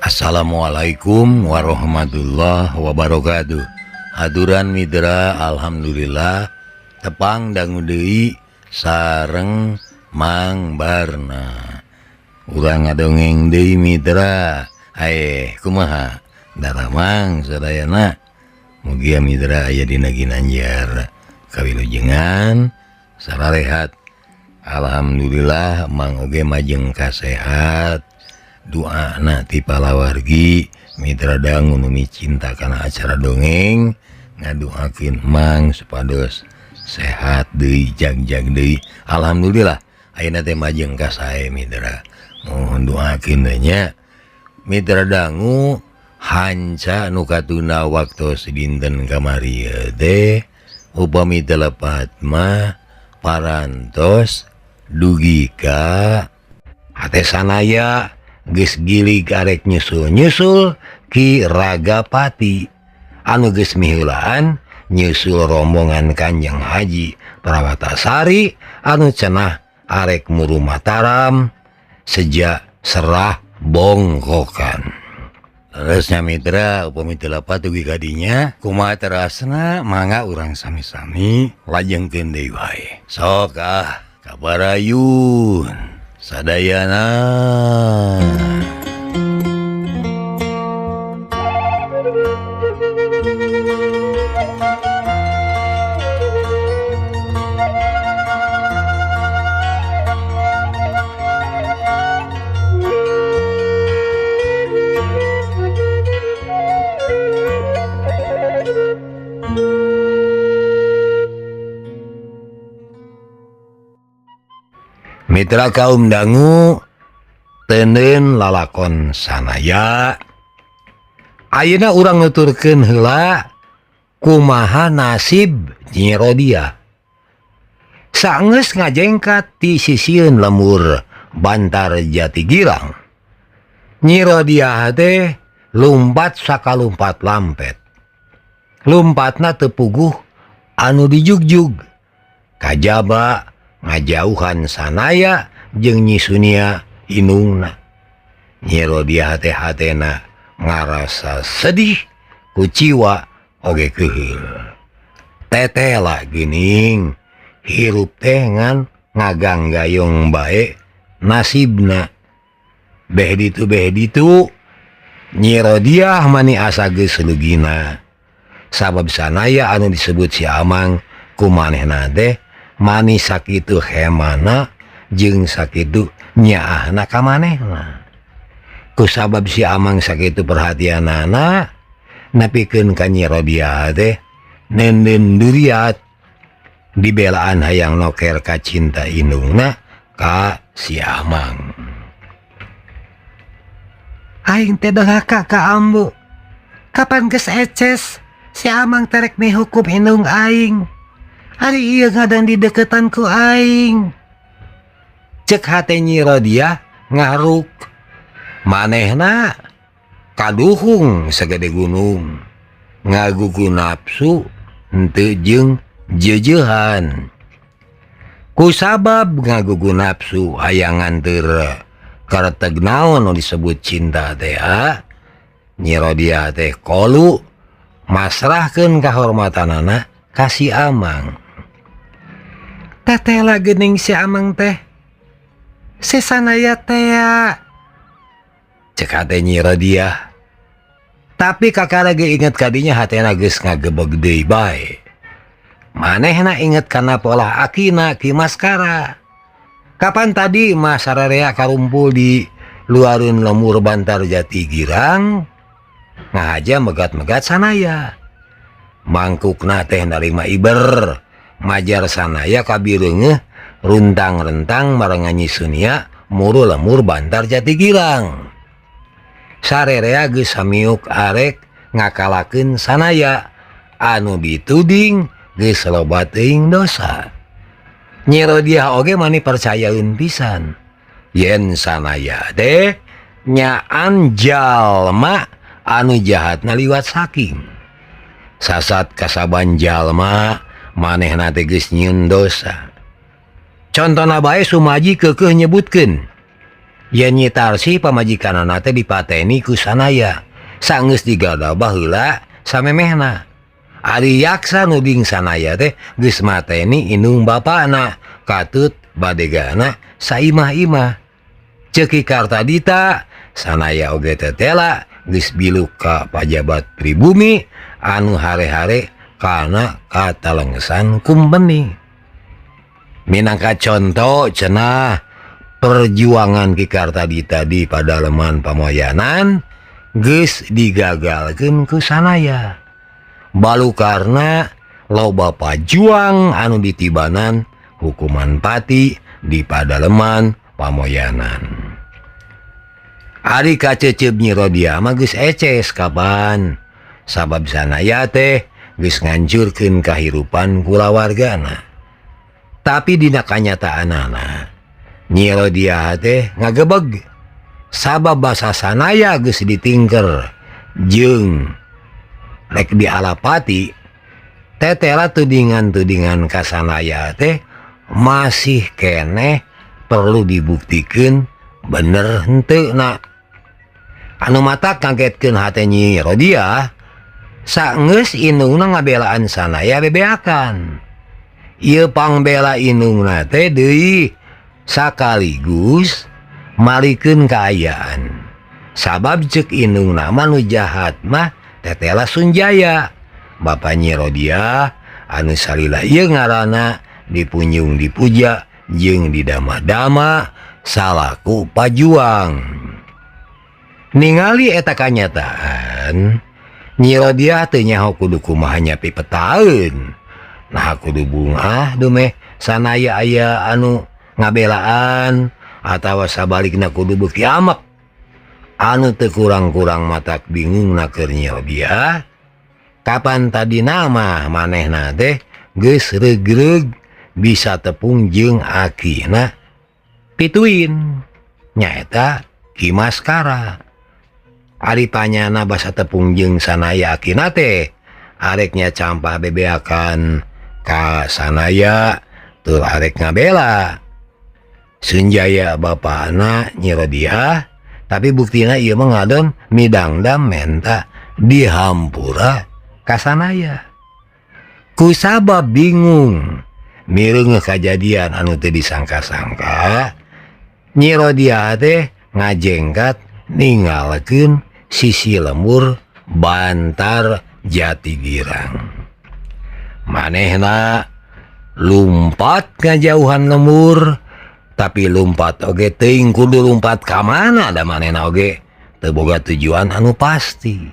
Assalamualaikum warahmatullahi wabarakatuh. Haturan mitra alhamdulillah tepang dangu deui sareng Mang Barna. Urang ngadongeng deui mitra. Kumaha? Daramang sadayana. Mugia mitra aya dina Ginanjar kawilujengan sararehat. Alhamdulillah Mang oge majeng kasehat. Doa anak ti palawargi mitra dangu nu cinta kana acara dongeng ngadoakeun Mang supados sehat deui jag-jag deui. Alhamdulillah ayeuna teh majeng ka sae mitra. Mohon doakeun nya mitra dangu hanca nu katuna waktos dinten kamari teh upami telepat mah parantos dugi ka hate sanaya geus gilig arek nyusul Ki Ragapati anu geus miheulaan nyusul rombongan Kanjeng Haji Prawatasari anu cenah arek muru Mataram sejak serah bongkokan. Terusnya mitra upami telepat dugi kadinya kumaha terasna mangga urang sami-sami lajengkeun deui wae. Sok kabarayun sadayana. Mitra kaum dangu teuneun lalakon sanaya. Ayeuna urang nuturkeun heula kumaha nasib Nyi Rodia. Saenggeus ngajengkat ti sisieun lemur Bantar Jatigirang. Nyi Rodia teh lumpat sakalumpat lampet. Lumpatna teu puguh anu dijugjug. Kajaba ngajauhan sanaya jeung Nyi Sunia inungna. Nyi Rodia hatena ngarasa sedih kuciwa oge keuheul. Tetela geuning hirup teh ngan ngaganggayong bae nasibna. Beh ditu Nyi Rodia mani asa geus leugina. Sabab sanaya anu disebut si Amang kumanehna teh mani sakitu hemana jeung sakitu nyaahna ka manehna. Kusabab si Amang sakitu perhatianana nepikeun ka Nyi Rodia teh nenden duriat dibelaan hayang noker ka cinta indungna ka si Amang. Aing teh dongaka ka ambu. Kapan geus eces si Amang terek mihukum indung aing. Hari iya ngadang di deketan ku aing. Cek hate Nyi Rodia ngaruk. Manehna kaduhung sagede gunung. Ngagugu nafsu henteu jeung jeujehan. Kusabab ngagugu nafsu hayangan teur kareteg naon nu disebut cinta teh. Nyi Rodia teh kolu masrahkeun kahormatanana ka si Amang. Tetela geuning si Amang teh si sanaya teh cek hate Nyi Rodia. Tapi kakara ge inget kadinya hatena geus ngagebeg deui bae. Manehna inget kana pola akina Ki Maskara. Kapan tadi Mas sararea karumpul di luareun lemur Bantar Jatigirang ngahaja megat-megat sanaya. Mangkukna teh narima iber majar sanaya kabireungeuh runtang-rentang marengan Nyi Sunia muru lemur Bantar Jatigirang. Sarerea geus samiuk arek ngakalakeun sanaya anu dituding geus loba teuing dosa. Nyi Rodia oge mani percayaeun pisan yen sanaya teh nyaan jalma anu jahatna liwat saking. Sasat kasaban jalma manehna teh geus nyieun dosa. Contona bae Sumaji keukeuh nyebutkeun Yen Nyitarsi pamajikanana teh dipateni ku Sanaya. Sanggeus digadabah heula samemehna. Ari yaksa nuding Sanaya teh geus mateni indung bapana, katut badegana saimah-imah. Ceuk Kartadita, Sanaya oge tetela geus biluk ka pajabat pribumi anu hare-hare kana katalengsan kumbeni. Minangka contoh cenah perjuangan Ki Kartadita di padaleman pamoyanan geus digagalkeun ku Sanaya. Balu karena loba pajuang anu ditibanan hukuman pati di padaleman pamoyanan. Ari kacecep Nyi Rodia mah geus eces kapan, sabab Sanaya teh geus ngancurkeun kahirupan kulawargana. Tapi dina kanyataanana Nyi Rodia teh ngagebeg, sabab basa Sanaya geus ditingker jeung rek dialapati. Tetela tudingan-tudingan ka Sanaya teh masih keneh perlu dibuktikan bener henteu na. Anu mata kagetkeun hate Nyi Rodia, saenggeus indungna ngabelaan Sanaya bebeakan. Ieu pangbela indungna teh deui sakaligus malikeun kaayaan. Sabab ceuk indungna mah nu jahat mah tetela Sunjaya, bapa Nyi Rodia anu salila ieu ngaranna dipunjung dipuja jeung didama-dama salaku pajuang. Ningali eta kanyataan, Nyi Rodia teu nyaho kudu kumaha nyapi petaeun. Nah kudu bungah dumeh Sanaya aya anu ngabelaan atawa sabalikna kudu beuki amek. Anu teu kurang-kurang matak bingungna keur Nyi Rodia, kapan tadi nama manehna teh geus regreg bisa tepung jeung akina pituin nyaeta Ki Maskara. Ari panyana basa tepung jeung Sanaya akina teh areknya campah bebeakan ka Sanaya teu arek ngabela Sunjaya bapana Nyi Rodia, tapi buktina ieu mah ngadon midangdam menta dihampura ka Sanaya. Kusabab bingung mireung kajadian anu teu disangka-sangka, Nyi Rodia teh ngajengkat ninggalkeun sisi lembur Bantar Jatigirang. Manehna lumpat ngajauhan lembur, tapi lumpat oge teuing kudu lumpat ka mana da manehna oge teu boga tujuan anu pasti.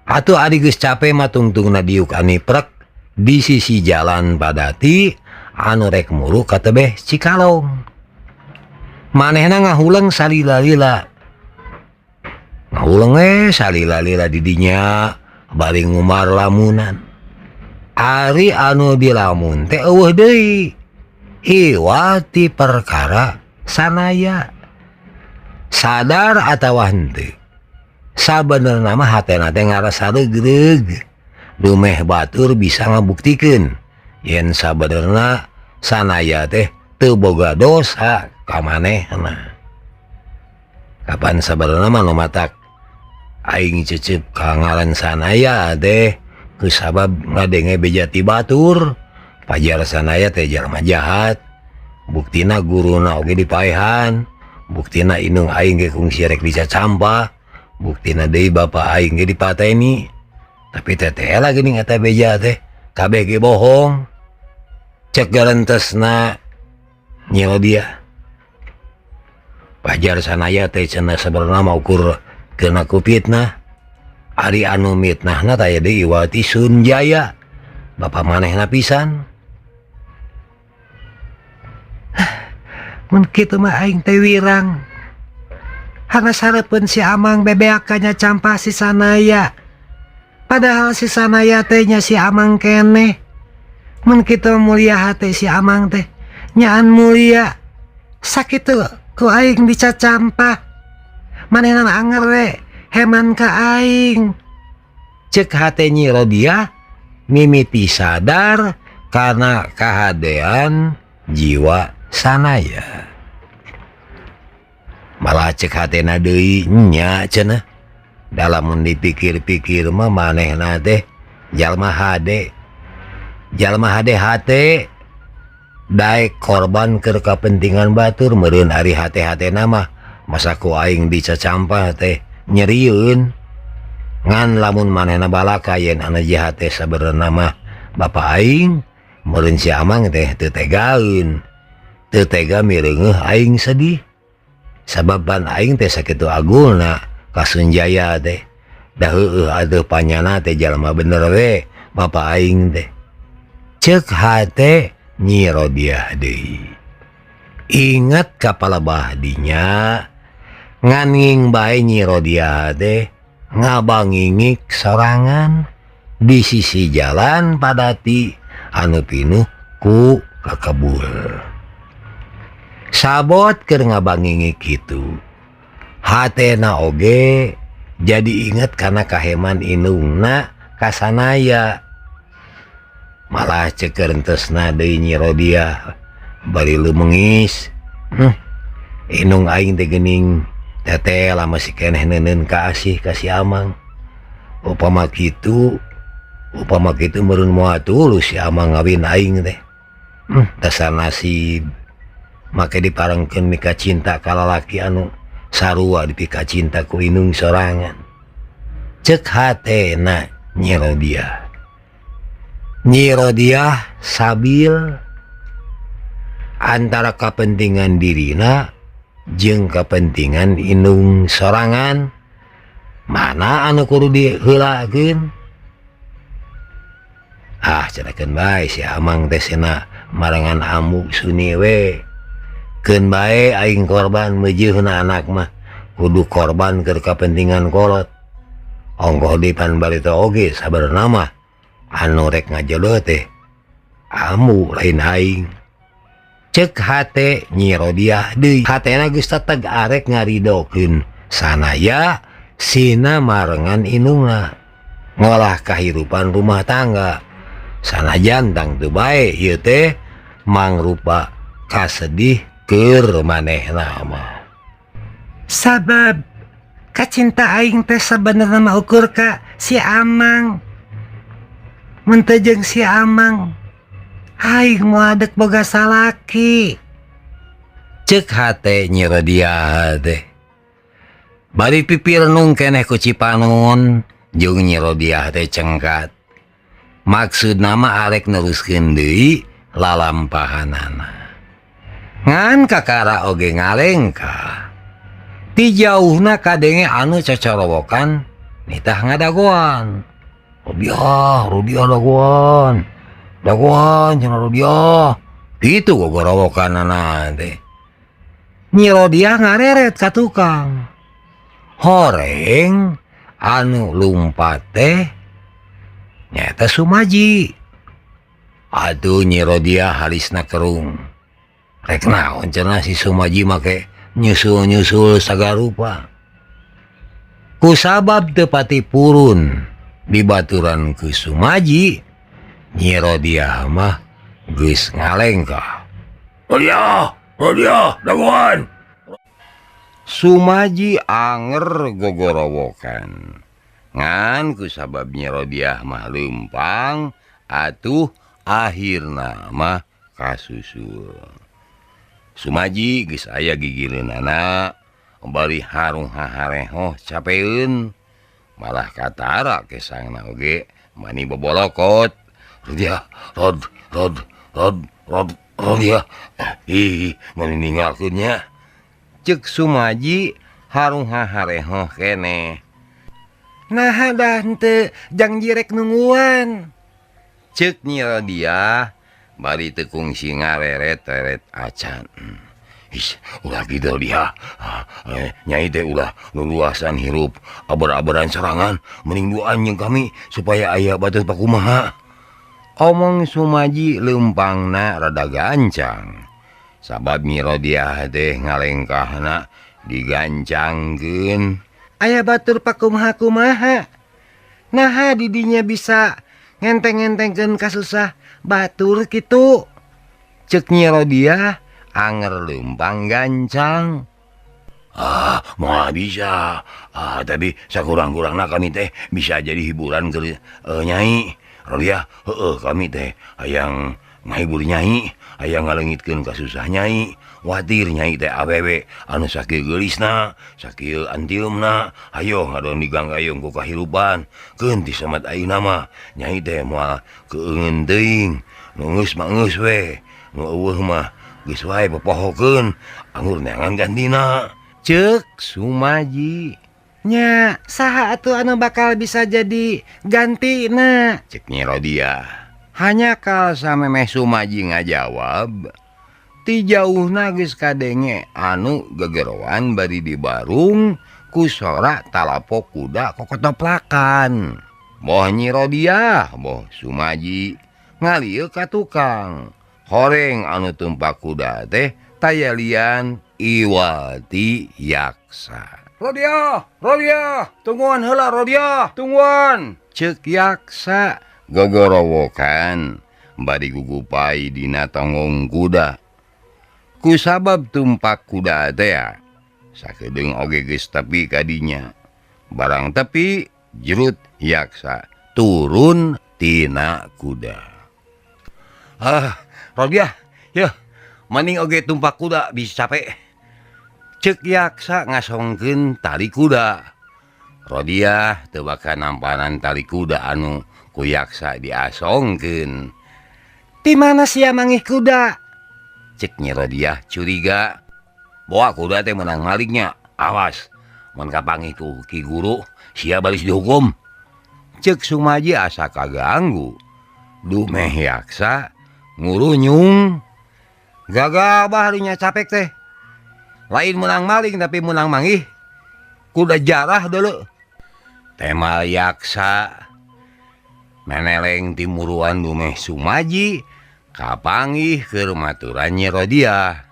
Atuh ari geus cape mah tungtungna diuk aniprek di sisi jalan padati anu rek muru ka tebeh Cikalong. Manehna ngahuleng salila-lila. Ngahuleng salila-lila di dinya bari ngumar lamunan. Ari anu dilamun teh eueuh deui. Iwati perkara Sanaya. Sadar atawa henteu, sabenerna mah hatena teh ngarasa regreg. Dumeh batur bisa ngabuktikeun yen sabenerna Sanaya teh teu boga dosa ka manehna. Kapan sabenerna mah nu matak aing cecep ka ngaran Sanaya teh kusabab ngadenge beja ti batur. Pajar Sanaya teh jalma jahat, buktina guruna oge dipaehan, buktina indung aing ge kungsi rek dicacampa, buktina deui bapa aing ge dipateni. Tapi teteh lagi ning eta beja teh kabeh ge bohong. Cek garentesna Nyi Rodia. Pajar Sanaya teh cenah sabenerna mah ukur keuna ku fitnah. Ari anu mitnahna taya deui Wati Sunjaya, bapa manehna pisan. Mun kitu mah aing teh wirang. Hana sarepeun si Amang bebeakannya campah si Sanaya. Padahal si Sanaya teh nya si Amang keneh. Mun kitu mulia hate si Amang teh nyaan mulia. Sakitu ku aing dicacampah. Manehna anger we heman ka aing. Ceuk hate Nyi Rodia mimiti sadar karena kahadean jiwa Sanaya. cek hatena deui nya cenah. Dalam dipikir-pikir mah manehna teh jalma hate daek korban keur kapentingan batur meureun ari hate-hatena mah masa ku aing dicacampah teh nyerieun. Ngan lamun manehna balaka yen anu jahat teh sabenerna mah bapa aing, meureun si Amang teh teu tegaeun. Teu tega mireungeuh aing sedih. Sabab ban aing teh sakitu agulna ka Sunjaya teh. Da heueuh adeuh panyana teh jalma bener we bapa aing teh. Ceuk hate Nyi Rodiah deui. Inget ka palebah dinya ngan nging bae Nyi Rodiah teh ngabangingik sorangan di sisi jalan padati anu pinuh ku kakebul. Sabot keur ngabangingik kitu, hatena oge jadi inget kana kaheman indungna kasanaya. Malah cek rentesna deui Nyi Rodiah bari leungis. Indung aing teh geuning teteh lama si keneh neuneun kasih ka si Amang. Upama kitu meureun moal tulus si Amang ngawin aing teh. Dasar nasib make diparengkeun mika cinta ka lalaki anu sarua dipika cinta ku indung sorangan. Ceuk hatena Nyi Rodiah. Nyi Rodiah sabil antara kepentingan dirina jeung kepentingan indung sorangan, mana anu kudu diheulakeun. Cenahkeun bae si Amang teh cenah marangan ambu suni we. Keun bae aing korban meujeunna anak mah kudu korban keur kepentingan kolot. Ongkoh dipan barita oge sabenerna mah anu rek ngajodoh teh ambu lain aing. Ceuk hate Nyi Rodiah deui. Hatena geus teteg arek ngaridokeun sanaya sina marengan indungna ngolah kahirupan rumah tangga. Sanajan tang teu bae ieu teh mangrupa kasedih keur manehna mah. Sabab kacinta aing teh sabenerna mah ukur ka si Amang. Mun teu jeung si Amang aing moal dek boga salaki. Ceuk hate Nyi Rodiah teh. Bari pipirenung keneh ku Cipanon jeung Nyi Rodiah teh cengkat. Maksudna mah arek neruskeun deui lalampahanana. Ngan kakara oge ngalengka. Ti jauhna kadenge anu cocorowokan nitah ngadagoan. Rodiah dagoan. Dagoan cenah Rodiah. Kitu gogorowokanana teh. Nyi Rodiah ngareret ka tukang. Horeng anu lumpat teh nyata Sumaji. Atuh Nyi Rodiah halisna kerung. Rek naon cenah si Sumaji make nyusul-nyusul sagarupa. Kusabab teu pati purun dibaturan ku Sumaji, Nyi Rodiah mah geus ngalengka. Rodiah, dagoan. Sumaji anger gogorowokan. Ngan kusabab Nyi Rodiah mah leumpang, atuh akhirna mah kasusul. Sumaji geus aya gigireunana bari harung haharehoh capeun. Malah katara kesangna oge mani bobolokot. Rodiah. Mani ninggalkeun nya. Ceuk Sumaji harung haharehoh keneh. Nah dah henteu jang jirek nungguan. Ceuk Nyi Rodiah bari teu kungsi ngareret-reret acan. Ulah kitu dia. Nyai teh ulah luluasan hirup aber-aberan serangan mending duaan jeung kami supaya aya batur pakumaha. Omong Sumaji leumpangna rada gancang. Sabab Nyi Rodiah teh ngalengkahna digancangkeun. Aya batur pakumaha-kumaha. Naha didinya bisa ngenteng-ngentengkeun kasusah batur kitu. Ceuk Nyi Rodiah anger leumpang gancang. Moal bisa. Tapi sakurang-kurangna kami teh bisa jadi hiburan ke Nyai. Rodia, kami teh hayang ngahibur Nyai, hayang ngalengitkeun kasusah Nyai. Watir Nyai teh awewe anu sakieu geulisna, sakieu antiumna, hayo ngadon diganggayung ku kahirupan. Keun ti samat ayeuna mah Nyai teh moal keueungeun teuing. Nu geus mah geus we, nu eueuh mah geus wae popohokeun, anggur neangan gantina. Cek Sumaji, nya saha atuh anu bakal bisa jadi gantina? Cek Nyi Rodia. Hanya kal samemeh Sumaji ngajawab, ti jauhna geus kadenge anu gegerowan bari dibarung ku sora talapo kuda kokotoplakan. Boh Nyi Rodia, boh Sumaji, ngalieu ka tukang horeng anu tumpak kuda teh taya lian Iwati Yaksa. Rodia, tungguan heula Rodia, tungguan. Cek Yaksa gogorowokan bari gugupai dina tonggong kuda. Kusabab tumpak kuda teh sakedeung oge geus tepi kadinya. Barang tepi jerut Yaksa turun tina kuda. Rodia, yeuh maning oge tumpak kuda bisa capek. Cek Yaksa ngasongkeun tali kuda. Rodia teu bakal nampanan tali kuda anu ku Yaksa diasongkeun. Di mana sia mangih kuda? Cek Nyi Rodia curiga. Bawa kuda teh menang malingnya. Awas, mun kapanggih ku Ki Guru sia baris dihukum. Cek Sumaji asa kaganggu. Dumeh Yaksa ngurunyung. Gagabah dinya capek teh. Lain menang maling tapi menang mangih. Kuda jarah dulu. Temal Yaksa meneleng timuruan dumeh Sumaji kapanggih keur maturan Nyi Rodia.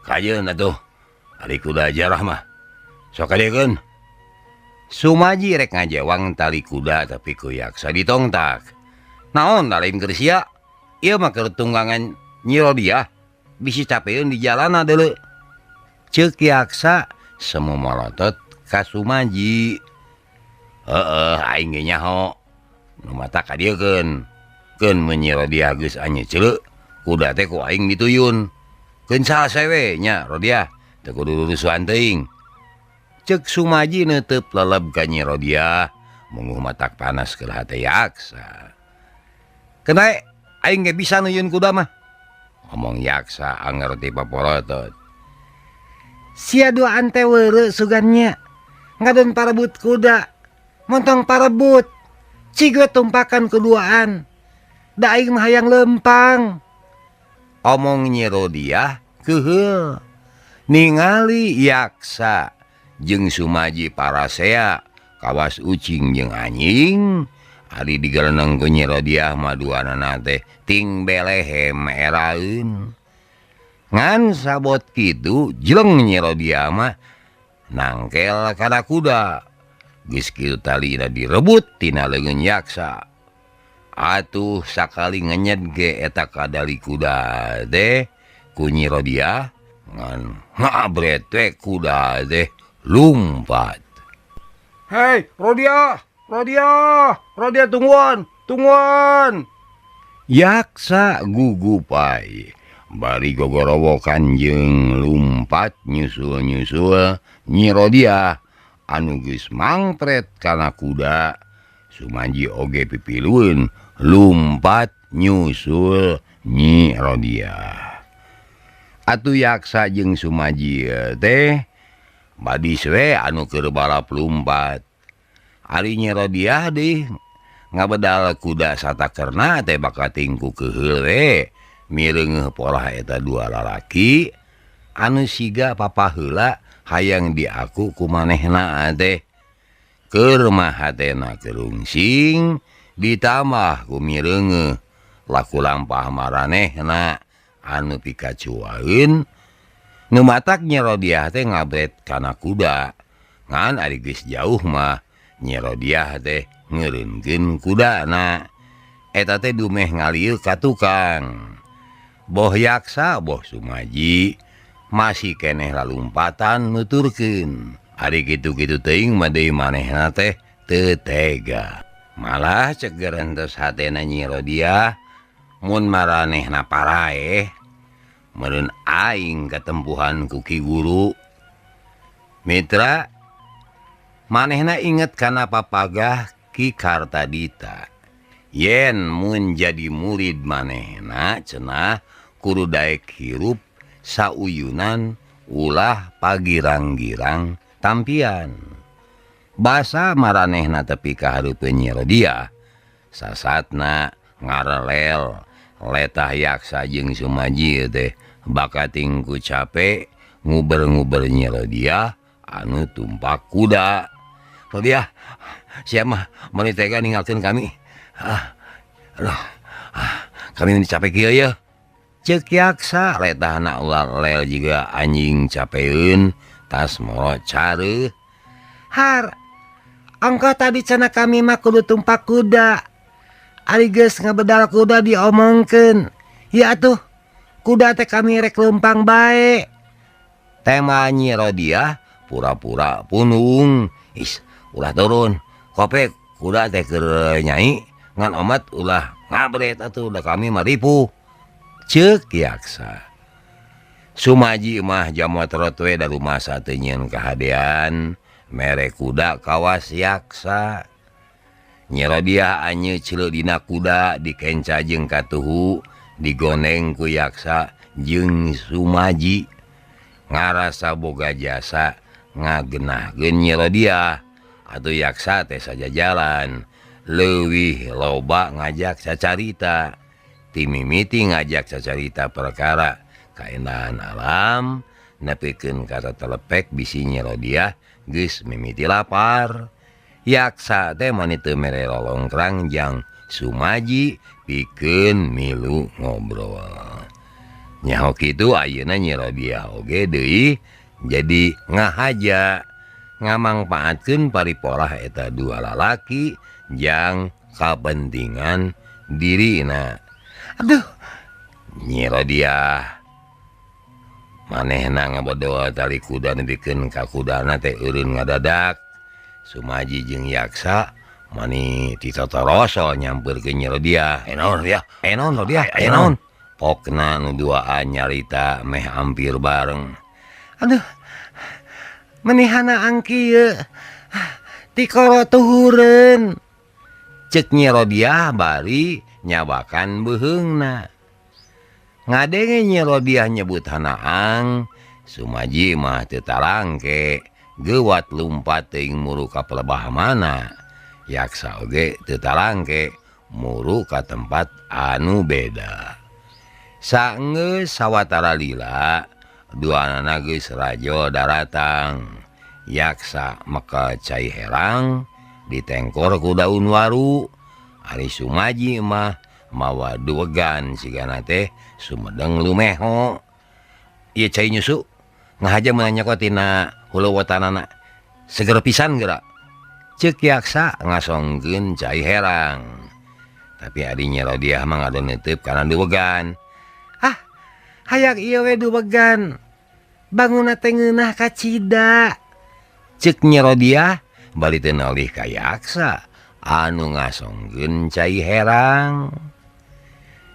Kajeun atuh. Ari kuda jarah mah. Sok kadekeun. Sumaji rek ngajewang tali kuda tapi ku Yaksa ditongtak. Naon da lain keur sia? Ieu mah keur tunggangan Nyi Rodia. Bisi capeun di jalana deuleu. Cek Yaksa semu molotot ka Sumaji. Aing ge nyaho. Nu mata ka dieu keun. Keun mun Nyi Rodia geus anyeu ceuleuh, kuda teh ku aing dituyun. Keun saha sewe nya Rodia, teu kudu rusuhan teuing. Cek Sumaji neuteup leleb ka Nyi Rodia, munguh matak panas keur hate Yaksa. Kenae aing ge bisa nuyun kuda mah. Ngomong Yaksa anger ti paporotot. Sia duaan teh weureu sugannya. Ngadon parebut kuda. Montong parebut. Cigo tumpakan keduaan. Da aing mah hayang lempang. Omong Nyi Rodia keuheul. Ningali Yaksa jeung Sumaji parasea kawas ucing jeung anjing. Ari digereneng ku Nyi Rodia maduanana teh ting belehem eraeun. Ngan sabot kitu jeleng Nyi Rodia mah nangkel kana kuda. Geus kitu talina direbut tina leungeun Yaksa. Atuh sakali ngenyed ge eta kadali kuda teh ku Nyi Rodia ngan ngabret we kuda teh lumpat. Hei Rodia, tungguan. Yaksa gugupai. Bari gogorowokan jeung lumpat nyusul Nyi Rodia anu geus mangpret kana kuda. Sumaji oge pipilueun lumpat nyusul Nyi Rodia. Atuh Yaksa jeung Sumaji teh badis we anu keur balap lumpat. Ari Nyi Rodia deui ngabedal kuda satakerna teh bakal tingku keuheul we. Mireungeuh polah eta dua lalaki anu siga papaheula hayang diaku ku manehna teh. Keur mah hatena kerungsing ditambah ku mireungeuh laku lampah maranehna anu pikacuaeun. Nu matak Nyi Rodia teh ngabret kana kuda. Ngan ari geus jauh mah Nyi Rodia teh ngeureunkeun kudana. Eta teh dumeh ngalieu ka tukang. Boh Yaksa, boh Sumaji masih keneh lalumpatan nuturkeun. Ari kitu-kitu teuing mah deui manehna teh teu tega. Malah cek gerentos hatena Nyi Rodia, mun maranehna paraeh meureun aing katempuhan ku Ki Guru. Mitra, manehna inget kana papagah Ki Kartadita. Yen mun jadi murid manehna cenah kudu daek hirup sauyunan ulah pagirang-girang tampian. Basa maranehna tepi ka hareupeun Nyi Rodia, sasatna ngarelel letah yaksa jeung Sumaji teh bakating ku capek nguber-nguber Nyi Rodia anu tumpak kuda. Rodia, sia mah meuli tega ninggalkeun kami. Kami capek kieu ya. Cek yaksa letahna ulah lel jiga anjing capeun tas moro careuh. Har, angka tadi cenah kami mah kudu tumpak kuda. Ari geus ngabedal kuda diomongkeun. Ya atuh, kuda teh kami rek leumpang bae. Tema Nyi Rodia pura-pura punung. Ulah turun. Kope kuda teh keur nyai ngan omat ulah ngabret atuh da kami mah ripuh. Ceuk yaksa. Sumaji mah jamot rotwe da rumasa teu nyieun kahadean mere kuda kawas yaksa. Nyi Rodia anyeu ceuleuh dina kuda dikenca jeung katuhu digoneng ku yaksa jeung Sumaji. Ngarasa boga jasa ngagenahkeun Nyi Rodia. Atuh yaksa teh sajajalan leuwih loba ngajak sacarita. Ti mimiti ngajak sacarita perkara kaendahan alam nepikeun ka telepek bisi Nyi Rodia geus mimiti lapar. Yaksa teh mani teu mere lolongkrang jang Sumaji pikeun milu ngobrol. Nyaho kitu ayeuna Nyi Rodia oge deui jadi ngahaja ngamangpaatkeun paripolah eta dua lalaki jang kapentingan dirina. Aduh, Nyi Rodia manehna ngabodoh tali kuda nepikeun ka kudana teh eureun ngadadak. Sumaji jeung yaksa mani titotoroso nyampeurkeun Nyi Rodia. Naon Rodia? Naon Rodia? Naon? Pokna nu duaan nyarita meh hampir bareng. Aduh, manehana angkieu ti koro tuhureun. Cek Nyi Rodia bari nyabakan beheungna. Ngadenge Nyi Rodia nyebut hanaang, Sumaji mah teu tarangke geuwat lumpat teuing muru ka pelebah mana. Yaksa oge teu tarangke muru ka tempat anu beda. Saenggeus sawatara lila duanana geus rajo daratang. Yaksa maka cai herang ditengkor ku daun waru. Ari Sumaji mah mawa duwegan sigana teh sumedeng lumeho. Ieu cai nyusu ngahaja meunanya kok tina huluwetanana seger pisan geura. Ceuk yaksa ngasongkeun cai herang. Tapi ari Nyi Rodia mah ngado neuteup kana duwegan. Ah, hayak ieu we duwegan. Bangunna teh ngeunah ka cida. Ceuk Nyi Rodia bari teu nolih ka yaksa anu ngasongkeun cai herang.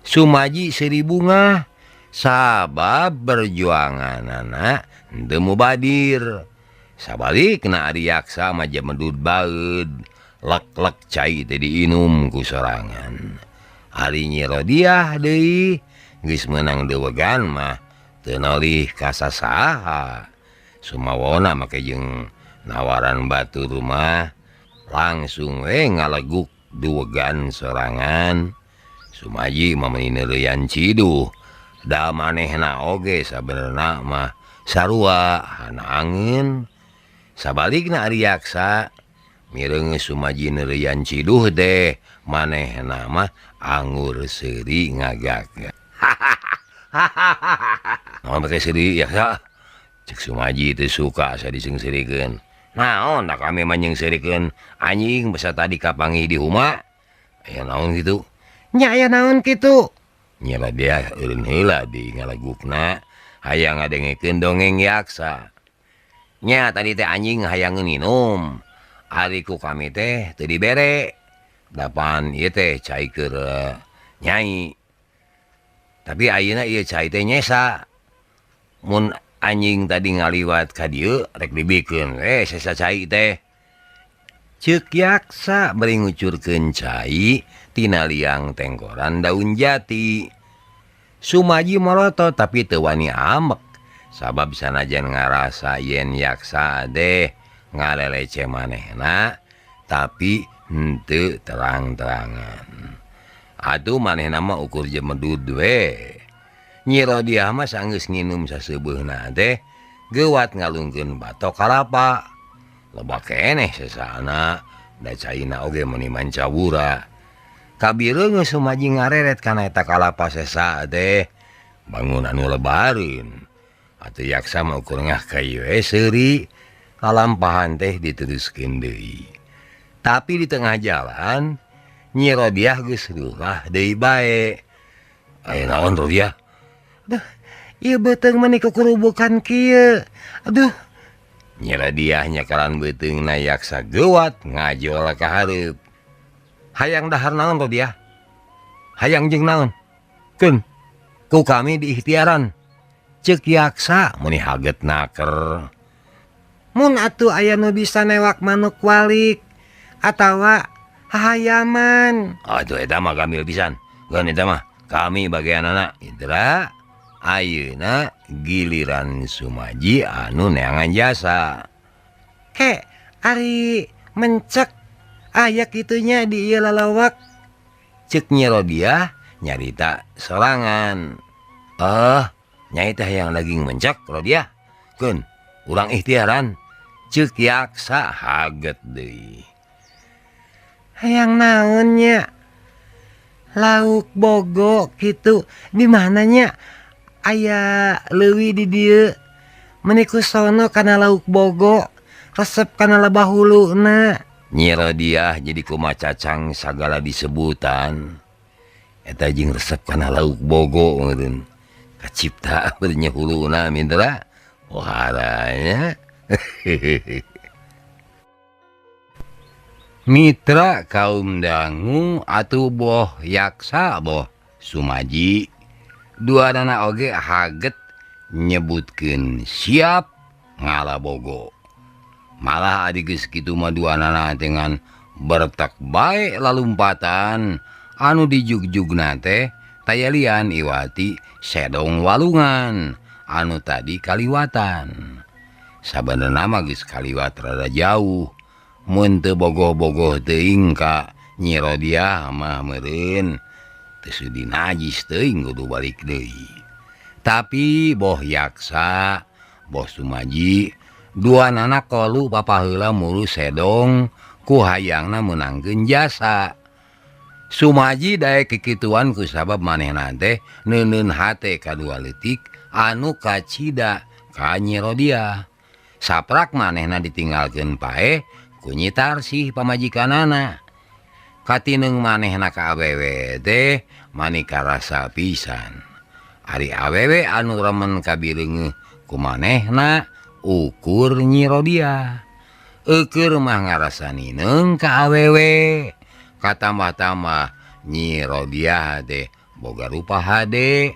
Sumaji seuri bunga sabab berjuanganana teu mubadir. Sabalikna ari yaksa mah medud baeud lek-lek cai teh diinum ku sorangan. Ari Nyi Rodia deui geus meunang duwegan mah teu nolih ka sasaha. Sumawona make jeung nawaran batu rumah langsung we ngaleguk duwegan sorangan. Sumaji mah meuni neureuyan ciduh. Da manehna oge sabenerna mah sarua hanaangeun. Sabalikna ari yaksa mireng Sumaji neureuyan ciduh teh manehna mah anggur seuri ngagak. Naon make seuri yaksa? Cek Sumaji teu suka sadiseung-seurikeun. Naon da kami mah nyeungseurikeun anjing basa tadi kapanggih di huma. Aya naon kitu? Nya aya naon kitu? Nyi Rodia eureun heula di ngalegukna hayang ngadengkeun dongeng yaksa. Nya tadi teh anjing hayang nginum. Ari ku kami teh teu dibere. Dapan ieu teh cai keur nyai. Tapi ayeuna ieu cai teh nyesa. Mun anjing tadi ngaliwat ka dieu rek dibikeun sesa cai teh. Ceuk yaksa bari ngucurkeun cai tina liang tengkoran daun jati. Sumaji morotot tapi teu wani amek. Sabab sanajan ngarasa yen yaksa deh ngalelece manehna tapi henteu terang-terangan. Atuh manehna mah ukur jemedud we. Nyi Rodiah mah sanggeus nginum saseubeuna teh geuwat ngalungkeun batok kalapa. Loba keneh sesana da caina oge meuni mancabura. Kabireung geus sumaji ngareret kana eta kalapa sesa teh bangun anu lebareun. Atuh yaksa mah ukur ngah ka ieu seuri kalampahan teh diteruskeun deui. Tapi di tengah jalan Nyi Rodiah geus lurah deui bae. Aya naon Rodiah? Duh, ieu beuteung meuni kukurubukan kieu. Aduh. Nyi Rodiah nyakalan beuteungna yaksa geuwat ngajol ka hareup. Hayang dahar naon Rodiah? Hayang jeung naon? Keun, ku kami diikhtiaran. Ceuk yaksa muni haget naker. Mun atuh aya nu bisa newak manuk walik atawa hahayaman. Aduh eta mah gamil pisan. Gan eta mah kami bageanana Indra. Ayeuna giliran Sumaji anu neangan jasa. He, ari mencek aya kitunya di ieu lalawak. Ceuk Nyi Rodiah nyarita sorangan. Nyai teh yang daging mencek Rodiah. Keun, urang ikhtiaran. Ceuk yaksa haget deui. Hayang naon nya? Lauk bogo kitu di mana nya? Aya leuwih di dieu. Meuni ku sono kana lauk bogo, resep kana lebah huluna. Nyi Rodiah jadi kumacacang sagala disebutan. Eta jeung resep kana lauk bogo meureun. Kacipta beurnya huluna Mindra. Waharanya. Mitra kaum dangu atuh boh yaksa boh Sumaji. Duanana oge haget nyebutkeun siap ngalabogo. Malah adi geus kitu mah duanana dengan bertek bae lalumpatan anu dijugjugna teh tayalian iwati sedong walungan anu tadi kaliwatan. Sabenerna mah geus kaliwat rada jauh. Mun teu bogoh-bogoh teuing ka Nyi Rodiah mah meureun teu sudi najis teuing kudu balik deui. Tapi boh yaksa, boh Sumaji, duanana kolu papaheula mulu sedong ku hayangna meunangkeun jasa. Sumaji daek kikituan kusabab manehna teh neuneun hate kadua leutik anu kacida ka Nyi Rodiah. Saprak manehna ditinggalkeun pae ku Nyi Tarsih pamajikanana. Katineung manehna ka awewe teh manika rasa pisan. Ari awewe anu remen kabireungeuh ku manehna ukur Nyi Rodiah. Eukeur mah ngarasanineung ka awewe. Katambah-tambah Nyi Rodiah teh boga rupa hade.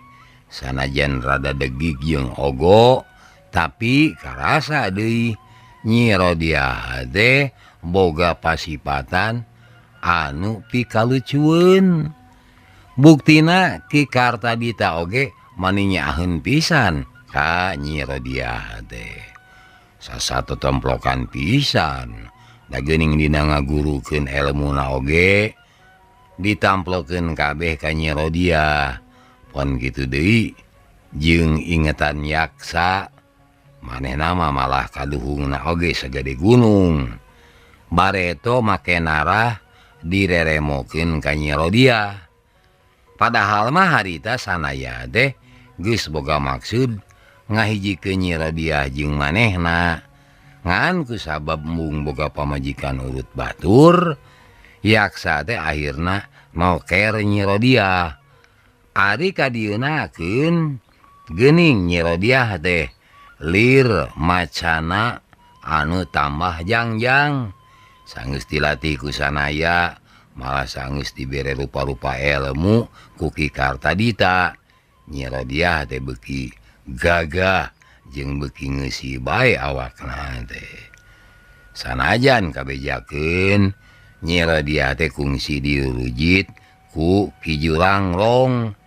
Sanajan rada degig jeung ogo, tapi karasa deui Nyi Rodiah teh boga pasipatan anu pikalucueun. Buktina Ki Kartadita oge mani nyaheun pisan ka Nyi Rodiah teh. Sasato templokan pisan. Da geuning dina ngagurukeun elmuna oge ditamplokeun kabeh ka Nyi Rodiah. Pon kitu deui jeung ingetan yaksa manehna mah malah kaduhungna oge sagede gunung. Bareto make narah direremokeun ka Nyi Rodiah. Padahal mah harita sanaya teh geus boga maksud ngahijikeun Nyi Rodiah jeung manehna. Ngan kusabab mung boga pamajikan urut batur, yaksa teh akhirna noker Nyi Rodiah. Ari kadieunaakeun gening Nyirodiah teh lir macana anu tambah jangjang sanggeus dilatih ku sanaya malah sanggeus dibere rupa-rupa ilmu ku Ki Kartadita. Nyirodiah teh beuki gagah jeung beuki ngeusi bae awakna teh. Sanajan kabejakeun Nyirodiah teh kungsi dirujit ku Ki Jurangrong,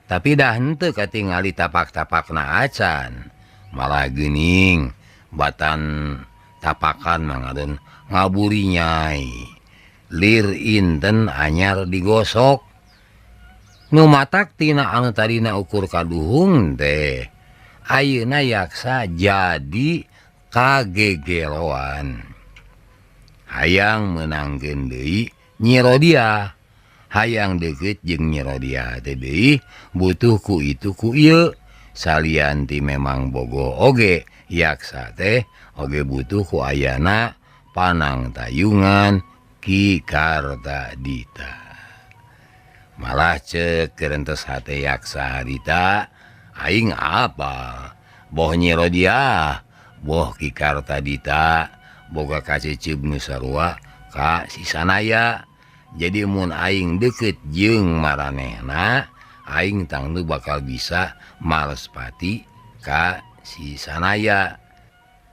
tapi dah henteu katingali tapak-tapakna acan, malah geuning batan tapakan mangadon ngaburi nyai. Lir inten anyar digosok. Nu matak tina anu tadina ukur kaduhung teh ayeuna yaksa jadi kagegeroan. Hayang menangkeun deui Nyirodiah, hayang deukeut jeung Nyirodiah teh deui butuh ku itu ku ieu. Salian ti memang bogo oge yaksa teh oge butuh ku ayana panang tayungan Ki Kartadita. Malah ceuk kerentes hate yaksa harita aing apal boh Nyirodiah boh Ki Kartadita boga kacicib nu sarua ka si Sanaya. Jadi mun aing deukeut jeung maranehna aing tangtu bakal bisa malespati ka si Sanaya.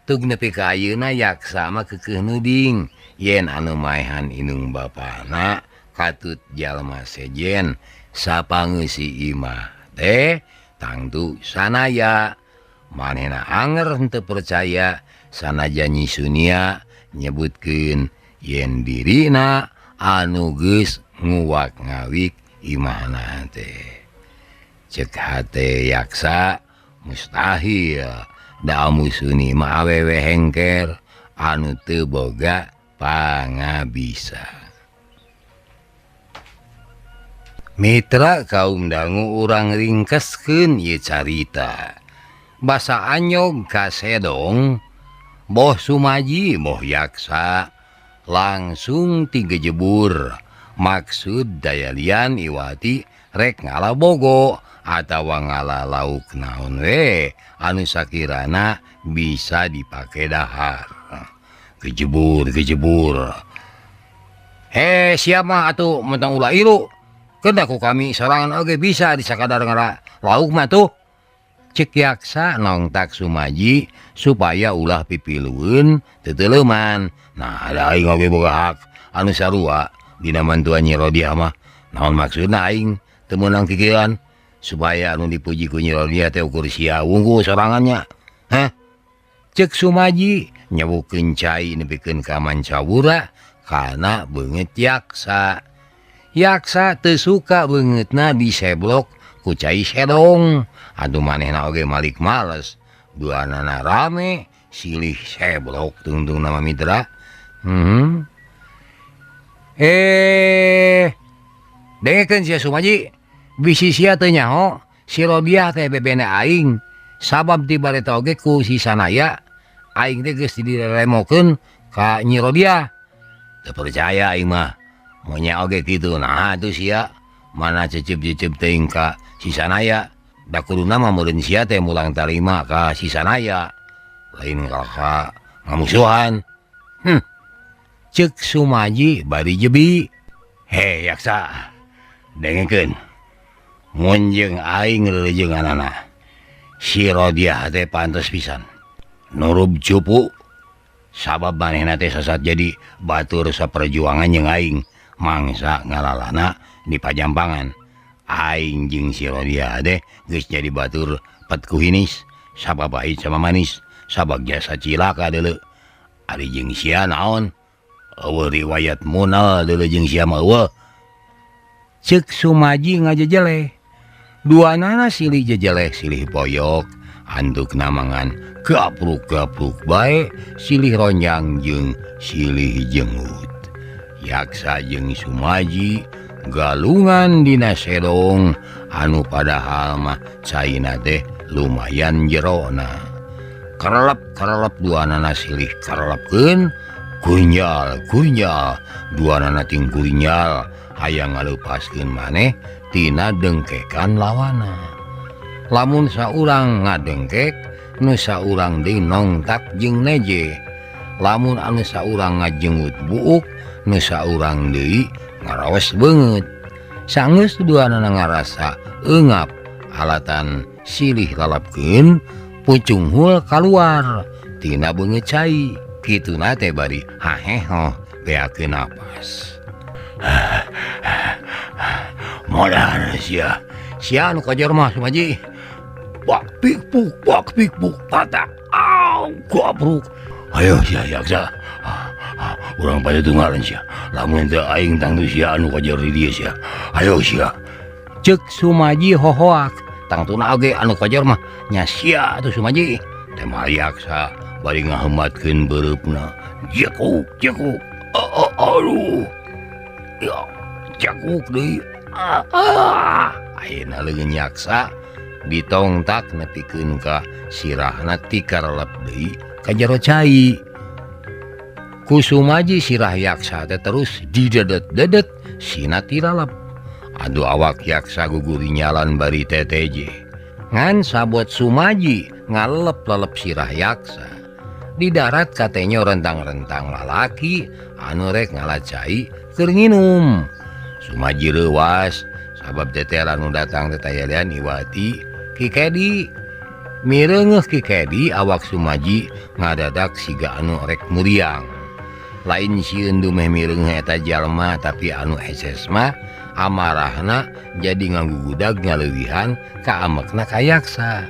Tug nepi ka ayeuna yaksa mah keukeuh nuding yen anu maehan indung bapana katut jalma sejen sapangeussi imah teh tangtu Sanaya. Manehna anger henteu percaya sanajan Nyi Sunia nyebutkeun yen dirina anu geus nguwak ngawik imahna teh. Cek hate yaksa mustahil da amu Suni mah awewe hengker anu teu boga pangabisa. Mitra kaum dangu urang ringkeskeun ieu carita. Basa anyog kasedong boh Sumaji boh yaksa langsung tigejebur. Maksud daya lian iwati rek ngalabogo atawa ngala lauk naon we anu sakirana bisa dipake dahar. Gejebur. Siap mah atuh mentang ulah ilu. Kedah ku kami sorangan oge bisa disakadar ngara lauk mah tuh. Cek yaksa nongtak Sumaji supaya ulah pipilueun teu teuleuman. Nah ada aing oge boga hak anu sarua dina mantuan Nyirodiah mah. Naon maksudna aing teu meunang kikieuan supaya anu dipuji ku Nyirodiah teh ukur sia wungkul sorangannya. Cek Sumaji nyabukeun cai nepikeun ka Mancawura kana beungeut yaksa. Yaksa teu suka beungeutna diseblok ku cai sedong. Atuh manehna oge malik males. Duanana rame silih seblok tungtung nama mitra. Dengekeun sia Sumaji, bisi sia teu nyaho si Rodiah teh bebena aing. Sabab ti bareta oge ku si Sanaya aing teh geus diremokeun ka Nyi Rodiah. Teu percaya aing mah. Monya oge kitu. Nah atuh sia mana cecep-cecep teuing ka si Sanaya. Da kuduna mah meureun sia teh mulang tarima ka si Sanaya. Lain ka ngamusuhan. Ceuk Sumaji bari jebi. Yaksa, dengekeun. Mun jeung aing leuleunganana si Rodiah teh pantes pisan nurub cupu. Sabab manehna teh sasat jadi batur saperjuangan jeung aing mangsa ngalalana di Pajampangan. Aing jeung si Rodiah teh geus jadi batur petku hinis, sabab pahit sama manis, sabab jasa cilaka deuleu. Ari jeung sia naon? Eueuh riwayat munal deuleu jeung sia mah eueuh. Ceuk Sumaji ngajejele. Duanana silih jejeleh silih boyok, handukna mangan gapruk-gapruk bae, silih ronjang jeung silih jengut. Yaksa jeung Sumaji galungan dina sedong anu padahal mah caina teh lumayan jerona. Karelep duanana silih karelepkeun, kunyal duanana ting kunyal hayang ngaleupaskeun maneh tina dengkekan lawana. lamun saurang ngadengkek nu saurang deui nongtak jeung neje, lamun anu saurang ngajenggut buuk nu saurang deui ngarawes beungeut. Sanggeus duanana ngarasa eungap alatan silih lalapkeun pucung hul kaluar tina beungeut cai. Kituna teh bari haheho beakeun napas. Modal sia anu kajar mah Sumaji. Pak pikpuk patah. Au goblok. Ayo sia yaksa. Urang pada tunggalan sia. Lamun teu aing tangtu sia anu kajar di dieu sia. Ayo sia. Ceuk Sumaji hohoak. Tangtuna oge anu kajar mah nya sia atuh Sumaji. Teh mah yaksa bari ngahembatkeun beureupna. Jekuk. Aduh. Ya, jekuk deui. Ayeuna leungeun yaksa ditongtak nepikeun ka sirahna ti karelep deui ka jero cai. Ku Sumaji sirah yaksa teh terus didedet-dedet sina ti lalap. Aduh awak yaksa guguri nyalan bari TTJ. Ngan sabot Sumaji ngalelep-lelep sirah yaksa. Di darat katanya rentang-rentang lalaki anu rek ngalacai keur nginum. Sumaji leuwas sabab tetelan nu datang teh tayalian Iwati Ki Kedi. Mireungeuh Ki Kedi awak Sumaji ngadadak siga anu rek muriang. Lain sieun dumeh mireungeuh eta jalma tapi anu eses mah amarahna jadi nganggugudag ngaleuwihan ka amekna ka yaksa.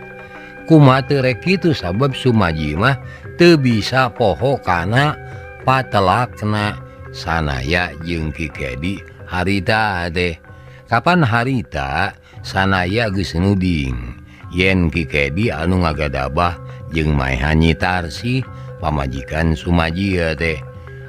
Kumaha teu rek kitu sabab Sumaji mah teu bisa poho kana patelakna sanaya jeung Ki Kedi harita teh. Kapan harita sanaya geus nuding yen Ki Kedi anu ngagadabah jeung maehan Nyi Tarsi pamajikan Sumaji teh.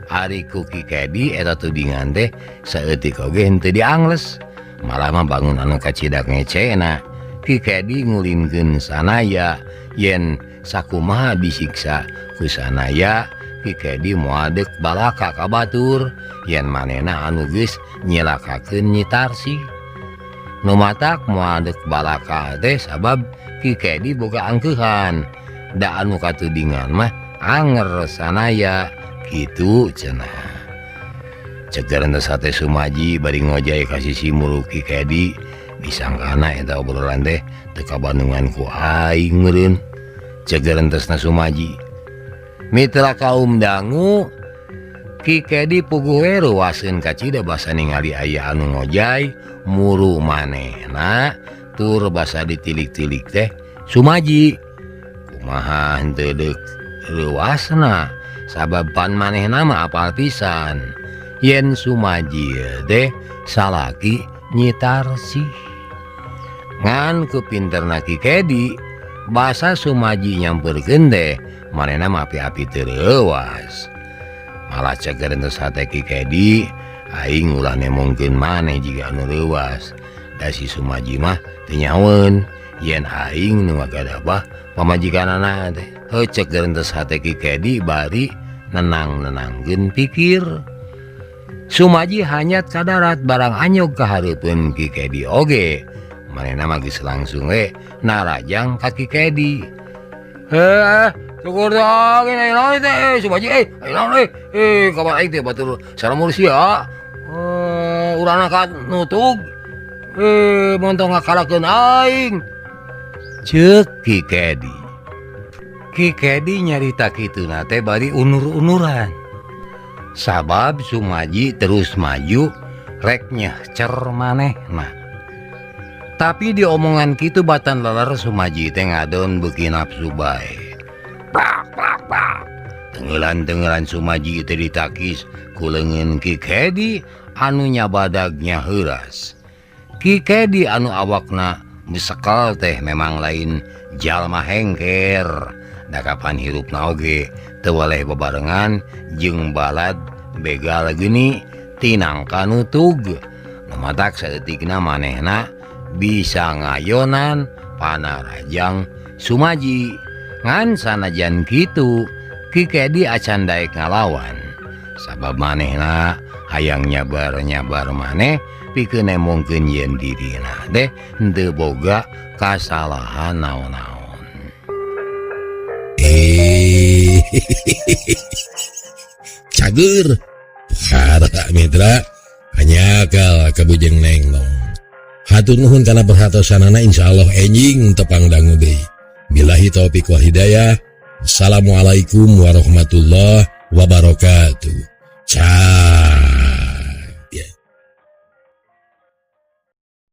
Ari ku Ki Kedi eta tudingan teh saeutik oge henteu diangles, malah mah bangun anu kacidak ngecena. Ki Kedi ngulinkeun sanaya yen sakumaha disiksa ku sanaya Ki Kedi moal deuk balaka ka batur yen manehna anu geus nyilakakeun Nyi Tarsi. Nu matak moal deuk balaka teh sabab Ki Kedi boga angkeuhan, da anu katudingan mah anger sanaya kitu cenah. Cegeran teh sate Sumaji bari ngojay ka sisi mulu Ki Kedi disangkana eta obrolan teh teu kabandungan ku aing meureun. Cegeran tesna Sumaji. Mitra kaum dangu Ki Kedi puguh we ruwaseun kacida basa ningali aya anu ngojay muru manehna tur basa ditilik-tilik teh Sumaji. Kumaha henteu deuk ruwasna sabab pan manehna mah apal pisan yen Sumaji teh salaki Nyi Tarsi. Ngan ku pinterna Ki Kedi basa Sumaji nyampeurkeun teh manehna mah api-api teu leuwas. Malah cegeran teh sate Ki Kedi aing ulah nemongkeun maneh jiga anu leuwas. Da si Sumaji mah teu nyaweun yen aing nu ngagadabah pamajikanana teh. Heuh cegeran teh sate Ki Kedi bari nenangkeun pikir. Sumaji hanyat ka darat barang anyog ka hareupeun Ki Kedi oge. Manehna mah geus langsung we narajang ka Ki Kedi. Syukur dong, ini naon teh Sumaji naon kabar aing teh batur salamur sia. Urang ka nutug. Montong ngakalakeun aing. Ceuk Ki Kedi. Ki Kedi nyarita kituna teh bari unur-unuran. Sabab Sumaji terus maju rek nyecer manehna. Tapi di omongan kitu batan leler Sumaji teh ngadon beuki nafsu bae. Prak. Tenggelan Sumaji teh ditakis ku leungeun Ki Kedi anu nyabadagnya heuras. Ki Kedi anu awakna besekal teh memang lain jalma hengker. Da kapan hirupna oge teu waleh bebarengan jeung balad begal geni tinangka nutug. Nu matak saeutikna manehna bisa ngayonan panarajang Sumaji. Ngan sanajan kitu Ki Kedi acan daek ngalawan sabab manehna hayang nyabar maneh pikeun nemongkeun yen dirina teh henteu boga kasalahan naon-naon. Cager hara mitra hanyakal kabujeng neng dong. Hatur nuhun kana perhatosanana, insyaallah enjing tepang dangu deui. Billahi taufik wal hidayah. Assalamualaikum warahmatullahi wabarakatuh. Ciao.